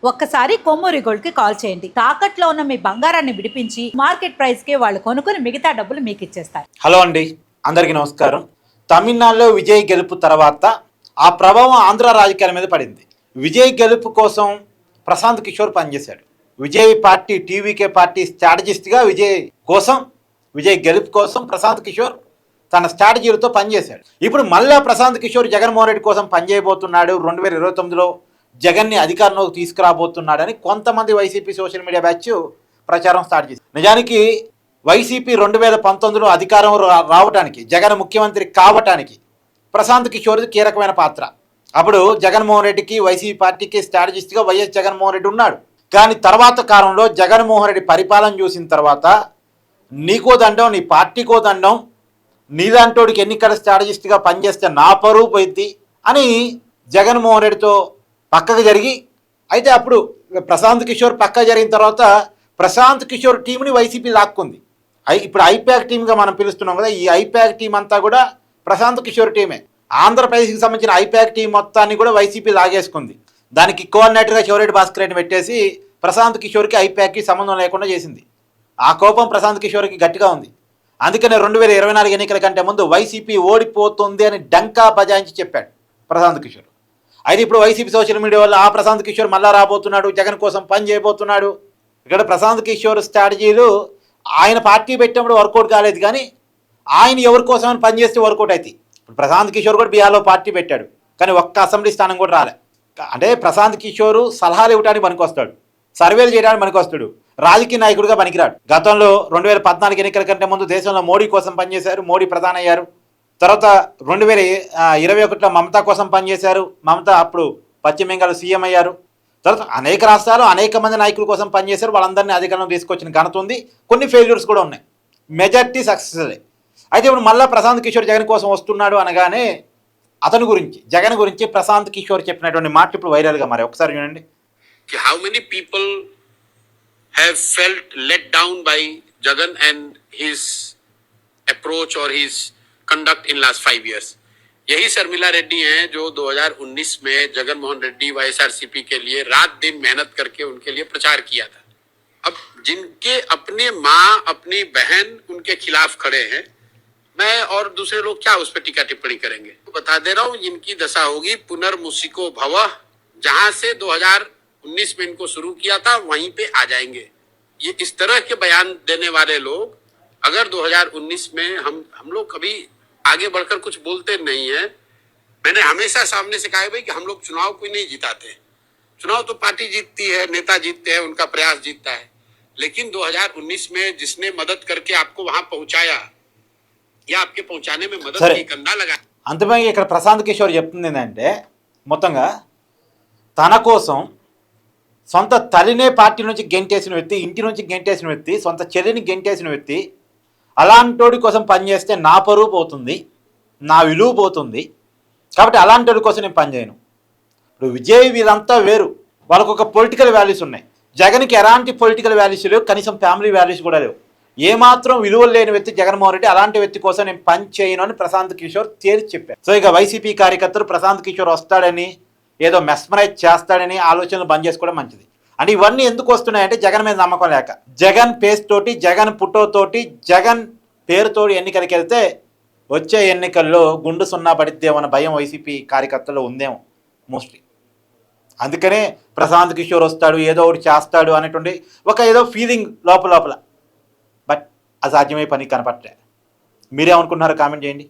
ఒక్కసారి కొమ్మూరి గోల్డ్ కి కాల్ చేయండి. తాకట్లో ఉన్న మీ బంగారాన్ని విడిపించి మార్కెట్ ప్రైస్ కి వాళ్ళు కొనుక్కుని మిగతా డబ్బులు మీకు ఇచ్చేస్తారు. హలో అండి, అందరికీ నమస్కారం. తమిళనాడులో విజయ్ గెలుపు తర్వాత ఆ ప్రభావం ఆంధ్ర రాజకీయాల మీద పడింది. విజయ్ గెలుపు కోసం ప్రశాంత్ కిషోర్ పనిచేశాడు. విజయ్ పార్టీ టీవీకే పార్టీ స్ట్రాటజిస్ట్గా విజయ్ గెలుపు కోసం ప్రశాంత్ కిషోర్ తన స్ట్రాటజీలతో పనిచేశాడు. ఇప్పుడు మళ్ళా ప్రశాంత్ కిషోర్ జగన్మోహన్ రెడ్డి కోసం పనిచేయబోతున్నాడు. 2029లో జగన్ని అధికారంలోకి తీసుకురాబోతున్నాడని కొంతమంది వైసీపీ సోషల్ మీడియా బ్యాచ్ ప్రచారం స్టార్ట్ చేసింది. నిజానికి వైసీపీ 2019లో అధికారం రావడానికి, జగన్ ముఖ్యమంత్రి కావటానికి ప్రశాంత్ కిషోర్ కీలకమైన పాత్ర. అప్పుడు జగన్మోహన్ రెడ్డికి, వైసీపీ పార్టీకి స్ట్రాటజిస్ట్గా వైఎస్ జగన్మోహన్ రెడ్డి ఉన్నాడు. కానీ తర్వాత కాలంలో జగన్మోహన్ రెడ్డి పరిపాలన చూసిన తర్వాత నీకో దండం, నీ పార్టీకో దండం, నీలాంటోడికి ఎన్నికల స్ట్రాటజిస్ట్గా పనిచేస్తే నా పరువు పోయింది అని జగన్మోహన్ రెడ్డితో పక్కకు జరిగి, అయితే అప్పుడు ప్రశాంత్ కిషోర్ పక్కకు జరిగిన తర్వాత ప్రశాంత్ కిషోర్ టీంని వైసీపీ లాక్కుంది. ఇప్పుడు ఐప్యాక్ టీమ్గా మనం పిలుస్తున్నాం కదా, ఈ ఐప్యాక్ టీం అంతా కూడా ప్రశాంత్ కిషోర్ టీమే. ఆంధ్రప్రదేశ్కి సంబంధించిన ఐప్యాక్ టీం మొత్తాన్ని కూడా వైసీపీ లాగేసుకుంది. దానికి కోఆర్డినేటర్గా చెవిరెడ్డి భాస్కర్ రెడ్డిని పెట్టేసి ప్రశాంత్ కిషోర్కి ఐప్యాక్కి సంబంధం లేకుండా చేసింది. ఆ కోపం ప్రశాంత్ కిషోర్కి గట్టిగా ఉంది. అందుకనే 2024 ఎన్నికల కంటే ముందు వైసీపీ ఓడిపోతుంది అని డంకా బజాయించి చెప్పాడు ప్రశాంత్ కిషోర్. అయితే ఇప్పుడు వైసీపీ సోషల్ మీడియా వల్ల ఆ ప్రశాంత్ కిషోర్ మళ్ళా రాబోతున్నాడు, జగన్ కోసం పని చేయబోతున్నాడు. ఇక్కడ ప్రశాంత్ కిషోర్ స్ట్రాటజీలు ఆయన పార్టీ పెట్టినప్పుడు వర్కౌట్ కాలేదు, కానీ ఆయన ఎవరి కోసమని పనిచేస్తే వర్కౌట్ అవుతాయి. ఇప్పుడు ప్రశాంత్ కిషోర్ కూడా బీహార్లో పార్టీ పెట్టాడు, కానీ ఒక్క అసెంబ్లీ స్థానం కూడా రాలే. అంటే ప్రశాంత్ కిషోర్ సలహాలు ఇవ్వడానికి పనికొస్తాడు, సర్వేలు చేయడానికి పనికొస్తాడు, రాజకీయ నాయకుడిగా పనికిరాడు. గతంలో 2014 ఎన్నికల కంటే ముందు దేశంలో మోడీ కోసం పనిచేశారు, మోడీ ప్రధాని అయ్యారు. తర్వాత 2021లో మమతా కోసం పనిచేశారు, మమతా అప్పుడు పశ్చిమ బెంగాల్ సీఎం అయ్యారు. తర్వాత అనేక రాష్ట్రాలు అనేక మంది నాయకుల కోసం పనిచేశారు, వాళ్ళందరినీ అధికారంలో తీసుకొచ్చిన ఘనత ఉంది. కొన్ని ఫెయిల్యూర్స్ కూడా ఉన్నాయి, మెజార్టీ సక్సెస్. అయితే ఇప్పుడు మళ్ళీ ప్రశాంత్ కిషోర్ జగన్ కోసం వస్తున్నాడు అనగానే అతని గురించి, జగన్ గురించి ప్రశాంత్ కిషోర్ చెప్పినటువంటి మాట ఇప్పుడు వైరల్గా మరి ఒకసారి చూడండి. How many people have felt let down by Jagan and his approach or his conduct in last 5 years? यही शर्मिला रेड्डी हैं जो 2019 में जगन मोहन रेड्डी वाईएसआरसीपी के लिए रात दिन मेहनत करके उनके लिए प्रचार किया था. अब जिनके अपने माँ अपनी बहन उनके खिलाफ खड़े हैं, मैं और दूसरे लोग क्या उस पर टीका टिप्पणी करेंगे? तो बता दे रहा हूँ, इनकी दशा होगी पुनर्मुसिको भवः. जहां से 2019 में इनको शुरू किया था वहीं पे आ जाएंगे. ये इस तरह के बयान देने वाले लोग अगर 2019 में हम लोग कभी आगे बढ़कर कुछ बोलते नहीं है. मैंने हमेशा सामने से कहा है भाई कि हम लोग चुनाव कोई नहीं जिताते. चुनाव तो पार्टी जीतती है, नेता जीतते हैं, उनका प्रयास जीतता है. लेकिन 2019 में जिसने मदद करके आपको वहां पहुंचाया या आपके पहुंचाने में मदद की कंधा लगा. అంతమే ఇక్కడ ప్రశాంత్ కిషోర్ చెప్తుంది ఏంటంటే, మొత్తంగా తన కోసం సొంత తల్లినే పార్టీ నుంచి గెంటేసిన వ్యక్తి, ఇంటి నుంచి గెంటేసిన వ్యక్తి, సొంత చెల్లిని గెంటేసిన వ్యక్తి, అలాంటోడి కోసం పనిచేస్తే నా పరువు పోతుంది, నా విలువ పోతుంది, కాబట్టి అలాంటోడి కోసం నేను పనిచేయను. ఇప్పుడు విజయ్ వీళ్ళంతా వేరు, వాళ్ళకు ఒక పొలిటికల్ వాల్యూస్ ఉన్నాయి. జగన్కి ఎలాంటి పొలిటికల్ వాల్యూస్ లేవు, కనీసం ఫ్యామిలీ వాల్యూస్ కూడా లేవు. ఏమాత్రం విలువలు లేని వ్యక్తి జగన్మోహన్ రెడ్డి, అలాంటి వ్యక్తి కోసం నేను పని చేయను అని ప్రశాంత్ కిషోర్ తేల్చి చెప్పారు. సో ఇక వైసీపీ కార్యకర్తలు ప్రశాంత్ కిషోర్ వస్తాడని, ఏదో మెస్మరైజ్ చేస్తాడని ఆలోచనలు బంద్ చేసుకోవడం మంచిది. అంటే ఇవన్నీ ఎందుకు వస్తున్నాయంటే జగన్ మీద నమ్మకం లేక. జగన్ పేస్ తోటి, జగన్ పుట్టోతోటి, జగన్ పేరుతోటి ఎన్నికలకి వెళ్తే వచ్చే ఎన్నికల్లో గుండు సున్నా పడిద్దేమన్న భయం వైసీపీ కార్యకర్తల్లో ఉందేమో మోస్ట్లీ. అందుకనే ప్రశాంత్ కిషోర్ వస్తాడు, ఏదో ఒకటి చేస్తాడు అనేటువంటి ఒక ఏదో ఫీలింగ్ లోపల. బట్ అసాధ్యమే పని కనపట్లే. మీరేమనుకుంటున్నారో కామెంట్ చేయండి.